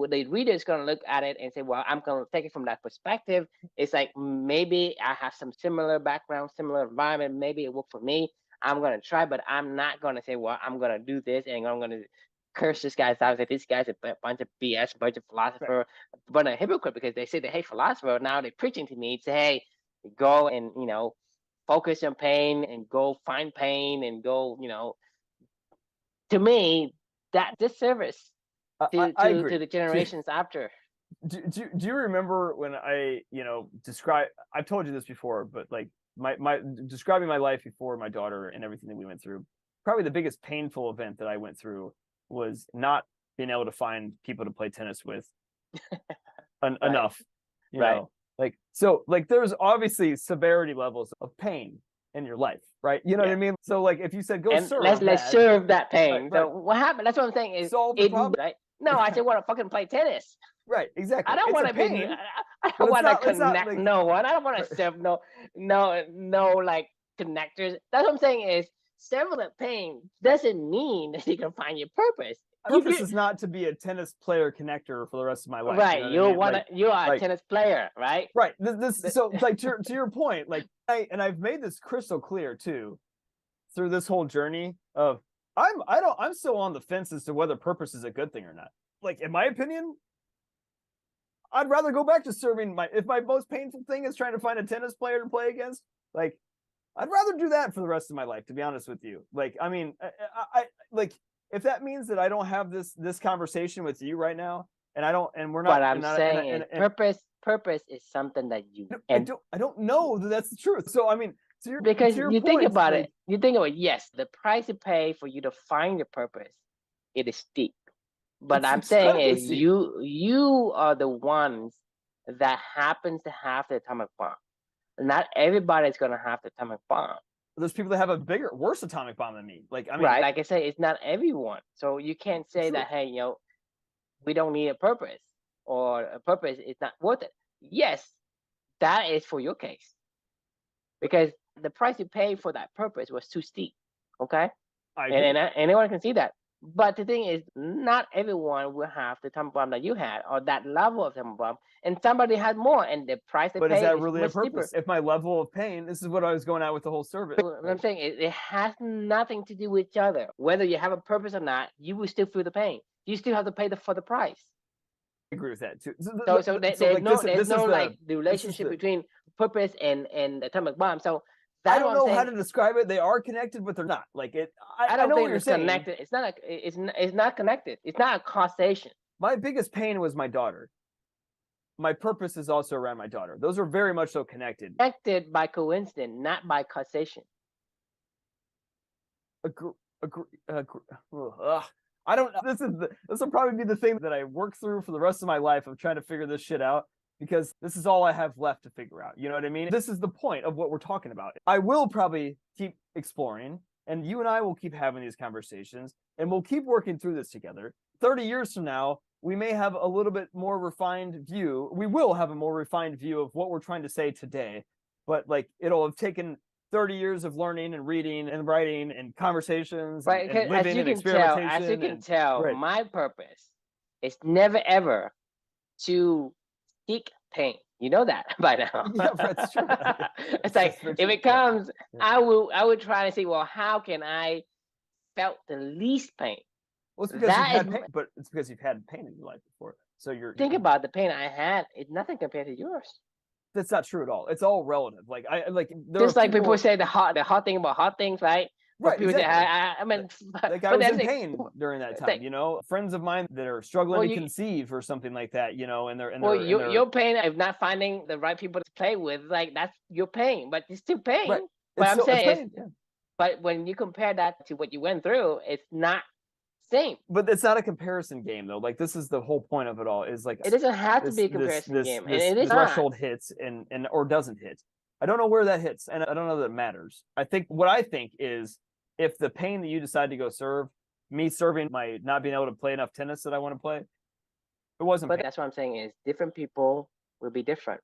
the reader is going to look at it and say, well, I'm going to take it from that perspective. It's like, maybe I have some similar background, similar environment. Maybe it worked for me. I'm going to try, but I'm not going to say, well, I'm going to do this and I'm going to curse this guy's out. Say this guy's a bunch of BS, a bunch of philosopher, but a hypocrite, because they say they hate philosopher. Now they're preaching to me to, hey, go and, focus on pain and go find pain and go, to me, that disservice I agree. to the generations after. Do you remember when I, describe, I've told you this before, but like my describing my life before my daughter and everything that we went through, probably the biggest painful event that I went through was not being able to find people to play tennis with enough, you know, like, so like there's obviously severity levels of pain in your life, right? You know what I mean? So like if you said go and serve, let's serve that pain. Right. So what happened? That's what I'm saying is solve the problem. Right? No, I just want to fucking play tennis. Right, exactly. I don't want to be. I don't want to connect like, no one. I don't want to serve no like connectors. That's what I'm saying is serving the pain doesn't mean that you can find your purpose. Purpose is not to be a tennis player connector for the rest of my life. Right, you are a tennis player, right? Right. So like to your point, like I've made this crystal clear too, through this whole journey of I'm still on the fence as to whether purpose is a good thing or not. Like in my opinion, I'd rather go back to serving if my most painful thing is trying to find a tennis player to play against, like I'd rather do that for the rest of my life, to be honest with you. Like, I mean, I like, if that means that I don't have this conversation with you right now, and we're not. What I'm saying is purpose is something that you. I don't know that that's the truth. So I mean, because you think about it, yes, the price you pay for you to find your purpose, it is steep. But I'm saying is you are the ones that happens to have the atomic bomb. Not everybody's gonna have the atomic bomb. There's people that have a worse atomic bomb than me. Like, I mean, right? Like I say, it's not everyone. So you can't say that, hey, we don't need a purpose, or a purpose is not worth it. Yes, that is for your case, because the price you pay for that purpose was too steep. Okay, and anyone can see that. But the thing is, not everyone will have the atomic bomb that you had, or that level of atomic bomb, and somebody has more, and the price they pay is But is that really a purpose? Steeper. If my level of pain, this is what I was going at with the whole service. What I'm saying is, it has nothing to do with each other. Whether you have a purpose or not, you will still feel the pain. You still have to pay for the price. I agree with that too. So there's no like the relationship between purpose and atomic bomb. So I don't know how to describe it. They are connected, but they're not. Like it. I don't know what you're saying. Connected. It's not. It's not connected. It's not a causation. My biggest pain was my daughter. My purpose is also around my daughter. Those are very much so connected. Connected by coincidence, not by causation. Agree. I don't. This will probably be the thing that I work through for the rest of my life of trying to figure this shit out, because this is all I have left to figure out. You know what I mean? This is the point of what we're talking about. I will probably keep exploring, and you and I will keep having these conversations, and we'll keep working through this together. 30 years from now, we may have a little bit more refined view. We will have a more refined view of what we're trying to say today, but like it'll have taken 30 years of learning and reading and writing and conversations and living and experimentation. As you can tell, my purpose is never ever to seek pain. You know that by now. Yeah, that's true. It's like if it comes, I would try to say, well, how can I felt the least pain? Well, it's because you've had pain, but it's because you've had pain in your life before. So think about the pain I had. It's nothing compared to yours. That's not true at all. It's all relative. Like just like people say the hot thing about hot things, right? Right. People exactly. say, I mean, like I was in pain during that time. You know, friends of mine that are struggling to conceive or something like that. You know, and they're your pain of not finding the right people to play with, like that's your pain, but it's still pain. Right. But I'm saying, but when you compare that to what you went through, it's not same. But it's not a comparison game though. Like this is the whole point of it all. Is like it doesn't have to be a comparison game, and it is threshold hits and or doesn't hit. I don't know where that hits, and I don't know that it matters. I think is if the pain that you decide to go serve, me serving my not being able to play enough tennis that I want to play, it wasn't. But that's what I'm saying is different people will be different,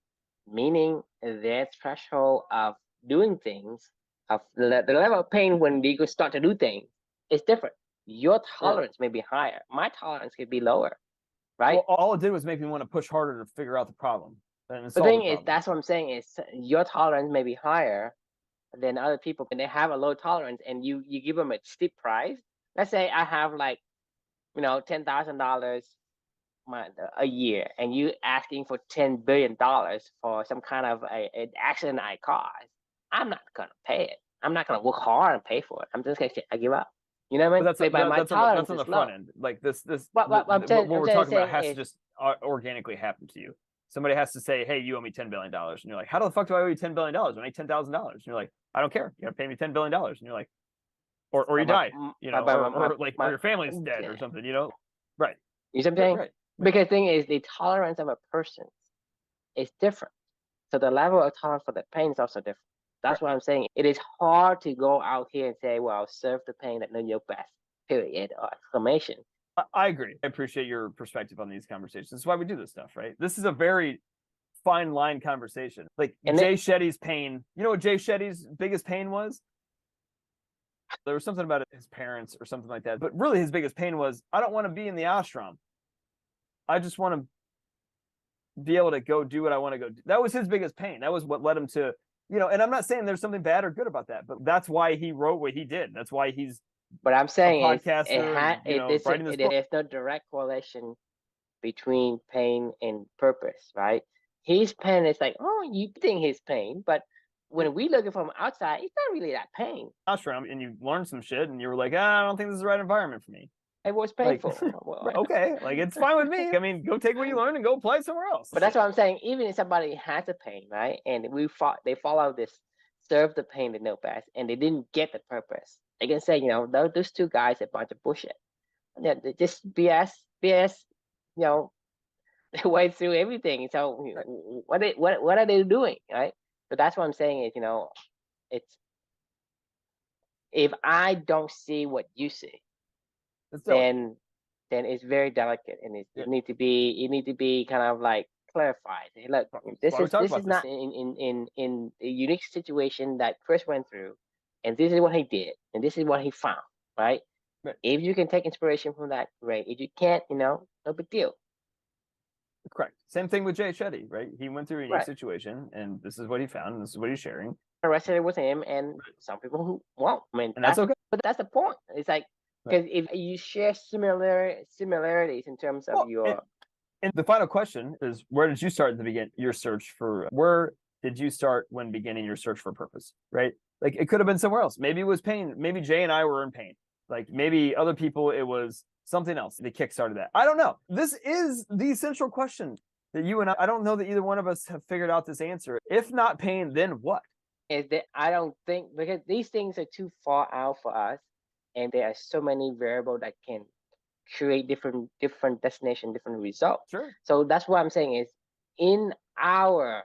meaning their threshold of doing things, of the level of pain when they go start to do things is different. Your tolerance may be higher. My tolerance could be lower. right? Well, all it did was make me want to push harder to figure out the problem and The solve the thing is, problem. that's what I'm saying is your tolerance may be higher than other people, and they have a low tolerance, and you give them a steep price. Let's say I have like, $10,000 a year, and you asking for $10 billion for some kind of an accident I caused. I'm not gonna pay it. I'm not gonna work hard and pay for it. I'm just gonna say I give up. You know what I mean? But my tolerance that's on the is low. front end. Like this, What I'm what saying, we're talking about has to is, just organically happen to you. Somebody has to say, "Hey, you owe me $10 billion," and you're like, "How the fuck do I owe you $10 billion? I make $10,000." And you're like, "I don't care. You got to pay me $10 billion," and you're like, or you die, or your family's dead or something, Right. You see what I'm saying? Right. Because the thing is, the tolerance of a person is different. So the level of tolerance for the pain is also different. That's what I'm saying. It is hard to go out here and say, well, serve the pain that know your best, period, or exclamation. I agree. I appreciate your perspective on these conversations. That's why we do this stuff, right? This is a very fine line conversation. Like Jay Shetty's pain. You know what Jay Shetty's biggest pain was? There was something about his parents or something like that. But really his biggest pain was, I don't want to be in the ashram. I just want to be able to go do what I want to go do. That was his biggest pain. That was what led him to, and I'm not saying there's something bad or good about that, but that's why he wrote what he did. That's why he's But I'm saying a podcaster, there's no direct correlation between pain and purpose, right? His pain is like, oh, you think his pain, but when we look at it from outside, it's not really that pain. Ashram, and you learned some shit, and you were like, I don't think this is the right environment for me. It was painful. Okay, it's fine with me. I mean, go take what you learned and go apply it somewhere else. But that's what I'm saying. Even if somebody has a pain, right, and they follow this, serve the pain they know best, and they didn't get the purpose, they can say, those two guys are a bunch of bullshit. They're just BS, they went through everything. So what are they doing, right? So that's what I'm saying is, it's, if I don't see what you see, then it's very delicate, and it need to be kind of like clarified. Hey, look, this is not in a unique situation that Chris went through, and this is what he did, and this is what he found, right? If you can take inspiration from that, great. If you can't, no big deal. Correct. Same thing with Jay Shetty, right? He went through a unique situation, and this is what he found, and this is what he's sharing. I resonated with him, and some people who won't. I mean, and that's okay. But that's the point. It's like, because if you share similarities in terms of your. And the final question is, where did you start your search for? Where did you start when beginning your search for purpose? Right? Like it could have been somewhere else. Maybe it was pain. Maybe Jay and I were in pain. Like maybe other people, it was something else that kickstarted that. I don't know. This is the central question that you and I don't know that either one of us have figured out this answer. If not pain, then what? Is that I don't think, because these things are too far out for us, and there are so many variables that can create different destination, different results. Sure. So that's what I'm saying is, in our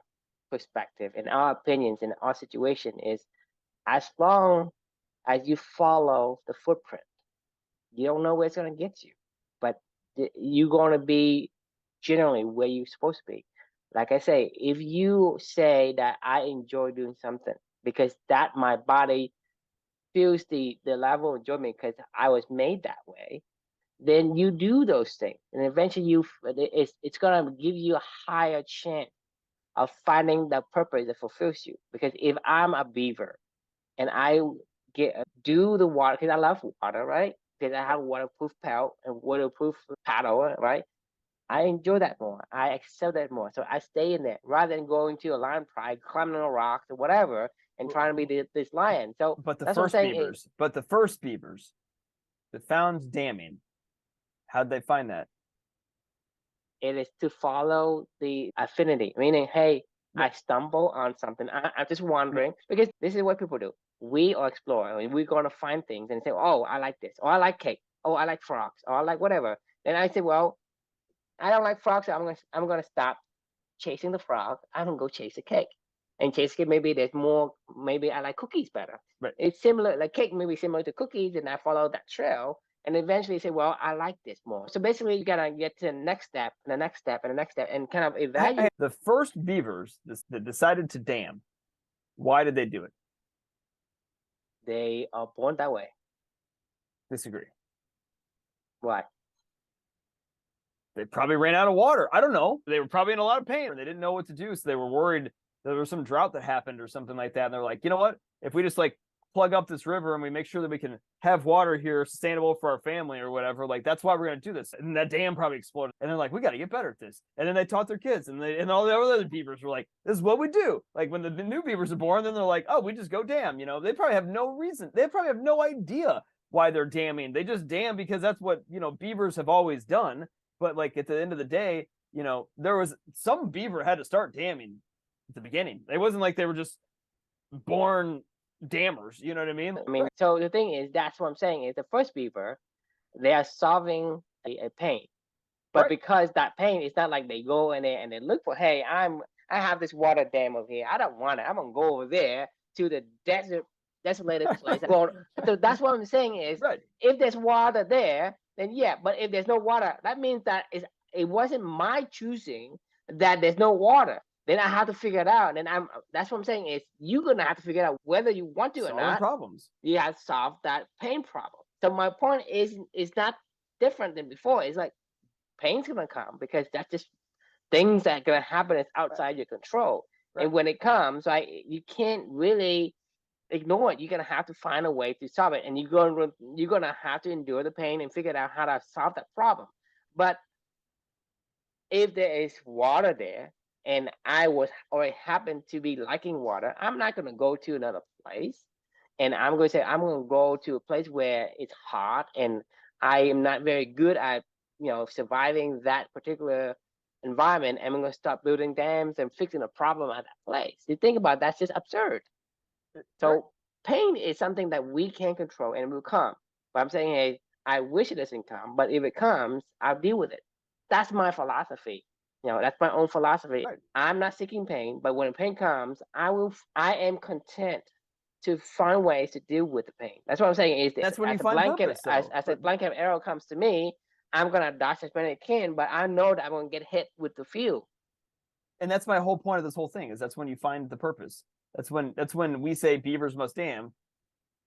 perspective, in our opinions, in our situation, is as long as you follow the footprint, you don't know where it's going to get you, but you're going to be generally where you're supposed to be. Like I say, if you say that I enjoy doing something because that my body feels the level of enjoyment because I was made that way, then you do those things, and eventually it's gonna give you a higher chance of finding the purpose that fulfills you. Because if I'm a beaver and I do the water, because I love water, right? Because I have waterproof pelt and waterproof paddle, right? I enjoy that more. I excel that more. So I stay in there rather than going to a lion pride, climbing on rocks or whatever, and trying to be this lion. So but the first beavers that found damming, how'd they find that? It is to follow the affinity, meaning, hey, I stumble on something. I'm just wondering, because this is what people do. We are explore, and we're going to find things and say, oh, I like this, or I like cake, oh, I like frogs, or I like whatever. Then I say, well, I don't like frogs, so I'm gonna stop chasing the frog. I'm gonna go chase a cake. And chase a cake, maybe there's more. Maybe I like cookies better. Right. It's similar, like cake may be similar to cookies, and I follow that trail, and eventually say, well, I like this more. So basically, you gotta get to the next step, and the next step, and the next step, and kind of evaluate. The first beavers that decided to dam, why did they do it? They are born that way. Disagree. Why? They probably ran out of water. I don't know. They were probably in a lot of pain. They didn't know what to do. So they were worried there was some drought that happened or something like that. And they're like, you know what? If we just like plug up this river and we make sure that we can have water here sustainable for our family or whatever, like that's why we're going to do this. And that dam probably exploded. And they're like, we got to get better at this. And then they taught their kids, and all the other beavers were like, this is what we do. Like when the new beavers are born, then they're like, oh, we just go dam. You know, they probably have no reason. They probably have no idea why they're damming. They just dam because that's what, beavers have always done. But like at the end of the day, there was some beaver had to start damming at the beginning. It wasn't like they were just born dammers. You know what I mean? So the thing is, that's what I'm saying is the first beaver, they are solving a pain. But because that pain, it's not like they go and they look for, hey, I have this water dam over here. I don't want it. I'm gonna go over there to the desolated place. So that's what I'm saying is, if there's water there, then yeah. But if there's no water, that means that it wasn't my choosing that there's no water. Then I have to figure it out. And that's what I'm saying is, you're gonna have to figure out whether you want to or not. Problems. You have to solve that pain problem. So my point is not different than before. It's like pain's gonna come because that's just things that are gonna happen. It's outside your control. And when it comes, you can't really ignore it. You're gonna have to find a way to solve it, and you're gonna have to endure the pain and figure out how to solve that problem. But if there is water there, and happen to be liking water, I'm not gonna go to another place, and I'm gonna say I'm gonna go to a place where it's hot, and I am not very good at surviving that particular environment, and I'm gonna start building dams and fixing a problem at that place. You think about it, that's just absurd. So pain is something that we can control and it will come. But I'm saying, hey, I wish it doesn't come, but if it comes, I'll deal with it. That's my philosophy. That's my own philosophy. I'm not seeking pain, but when pain comes, I am content to find ways to deal with the pain. That's what I'm saying. Is that's when you find purpose. As a blanket arrow comes to me, I'm gonna dodge as many as I can, but I know that I'm gonna get hit with the field. And that's my whole point of this whole thing, is that's when you find the purpose. That's when we say beavers must dam.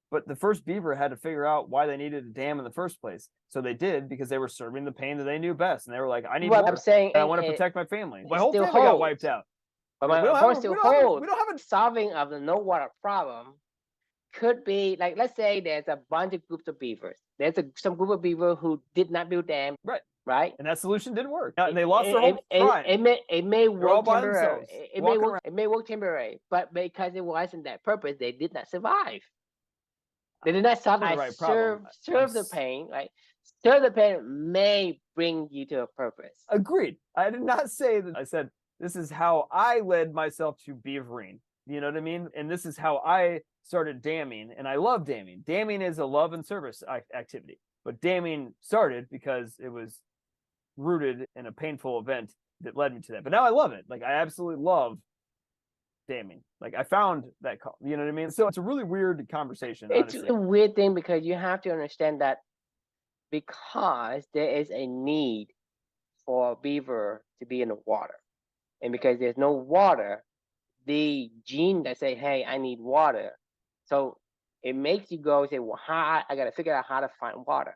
But the first beaver had to figure out why they needed a dam in the first place. So they did, because they were serving the pain that they knew best. And they were like, I need water. I'm saying, I want to protect my family. My whole family got wiped out. But my point still holds. We don't have a solving of the no water problem. Could be like, let's say there's a bunch of groups of beavers. There's some group of beavers who did not build dam. Right. And that solution didn't work. And they lost their whole pride. It may work temporarily. It may work temporarily, but because it wasn't that purpose, they did not survive. They did not solve serve the pain, right? Serve the pain may bring you to a purpose. Agreed. I did not say that. I said, this is how I led myself to beavering. You know what I mean? And this is how I started damming. And I love damming. Damming is a love and service activity. But damming started because it was rooted in a painful event that led me to that. But now I love it. Like, I absolutely love damming. Like, I found that call. You know what I mean? So it's a really weird conversation. It's a weird thing because you have to understand that because there is a need for a beaver to be in the water. And because there's no water, the gene that say, hey, I need water. So it makes you go say, well, I got to figure out how to find water.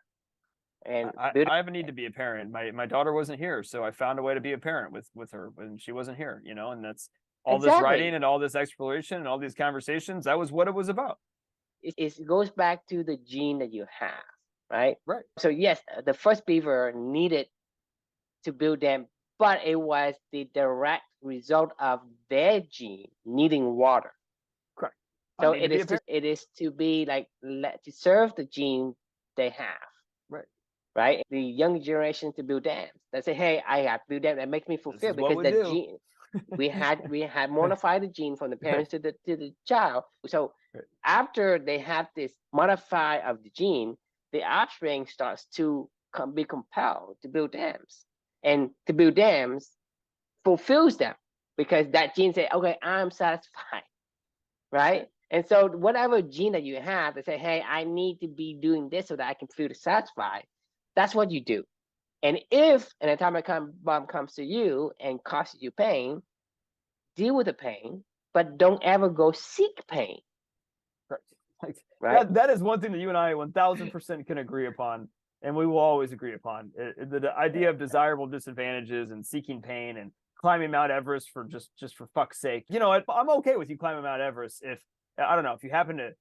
And I have a need to be a parent. My daughter wasn't here, so I found a way to be a parent with her when she wasn't here, and that's all this writing and all this exploration and all these conversations. That was what it was about. It goes back to the gene that you have, right? Right. So yes, the first beaver needed to build dam, but it was the direct result of their gene needing water. Correct. So it is to be like to serve the gene they have. Right, the young generation to build dams. They say, "Hey, I have to build dams." That makes me fulfilled because the gene we had modified the gene from the parents to the child. So after they have this modify of the gene, the offspring starts to be compelled to build dams, and to build dams fulfills them because that gene say, "Okay, I'm satisfied," right? And so whatever gene that you have, they say, "Hey, I need to be doing this so that I can feel satisfied." That's what you do. And if an atomic bomb comes to you and causes you pain, deal with the pain, but don't ever go seek pain. Right. That is one thing that you and I 1000% can agree upon. and we will always agree upon the idea of desirable disadvantages and seeking pain and climbing Mount Everest for just for fuck's sake. You know, I'm okay with you climbing Mount Everest if, I don't know, if you happen to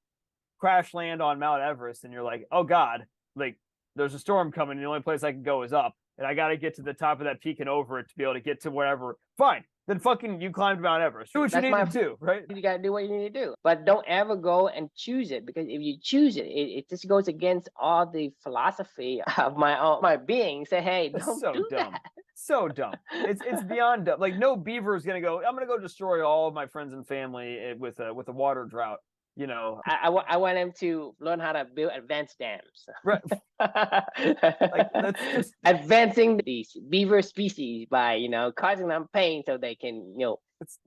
crash land on Mount Everest and you're like, oh God, like there's a storm coming and the only place I can go is up and I got to get to the top of that peak and over it to be able to get to wherever. Fine. Then fucking you climbed Mount Everest. Do what you need to do, right? You got to do what you need to do. But don't ever go and choose it, because if you choose it, it just goes against all the philosophy of my being. Say, hey, don't so do dumb. that. So dumb. It's beyond dumb. Like no beaver is gonna go, I'm gonna go destroy all of my friends and family with a water drought. You know, I want him to learn how to build advanced dams. right. Like that's just advancing these beaver species by, you know, causing them pain so they can, you know,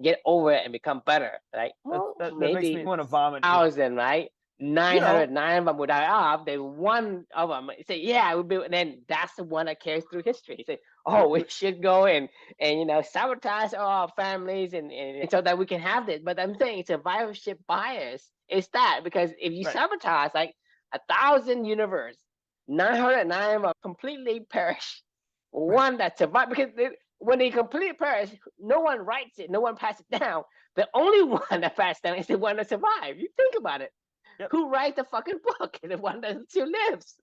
get over it and become better. Like, well, that maybe makes me want to vomit. 1,000, right? 909 of them would die off. Then one of them say, "Yeah, we built," and then that's the one that carries through history. Say, "Oh, we should go and you know, sabotage all our families and so that we can have this." But I'm saying survivorship bias is that, because if you sabotage like 1,000 universe, 909 of them completely perish. One that survived, because when they completely perish, no one writes it, no one passes it down. The only one that passes down is the one that survived. You think about it. Yep. Who writes the fucking book? The one that still lives.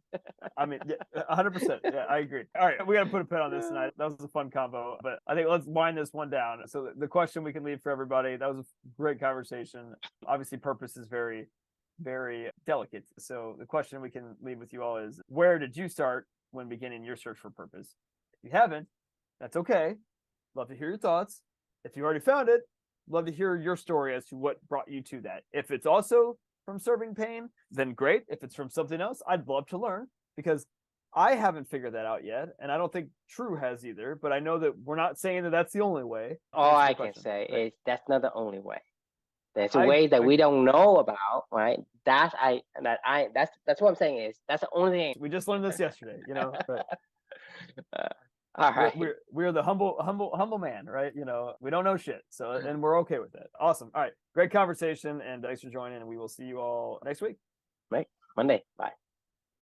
I mean, 100%. Yeah, I agree. All right, we got to put a pin on this tonight. That was a fun combo, but I think let's wind this one down. So the question we can leave for everybody, that was a great conversation. Obviously, purpose is very, very delicate. So the question we can leave with you all is, where did you start when beginning your search for purpose? If you haven't, that's okay. Love to hear your thoughts. If you already found it, love to hear your story as to what brought you to that. If it's also from serving pain, then great. If it's from something else, I'd love to learn, because I haven't figured that out yet, and I don't think True has either. But I know that we're not saying that that's the only way. All I can say is that's not the only way. There's ways that we don't know about, right? That's what I'm saying is that's the only thing. We just learned this yesterday, you know. But all right, we're the humble man, right? You know, we don't know shit, so and we're okay with it. Awesome. All right, great conversation, and thanks for joining. And we will see you all next week. Right, Monday. Bye.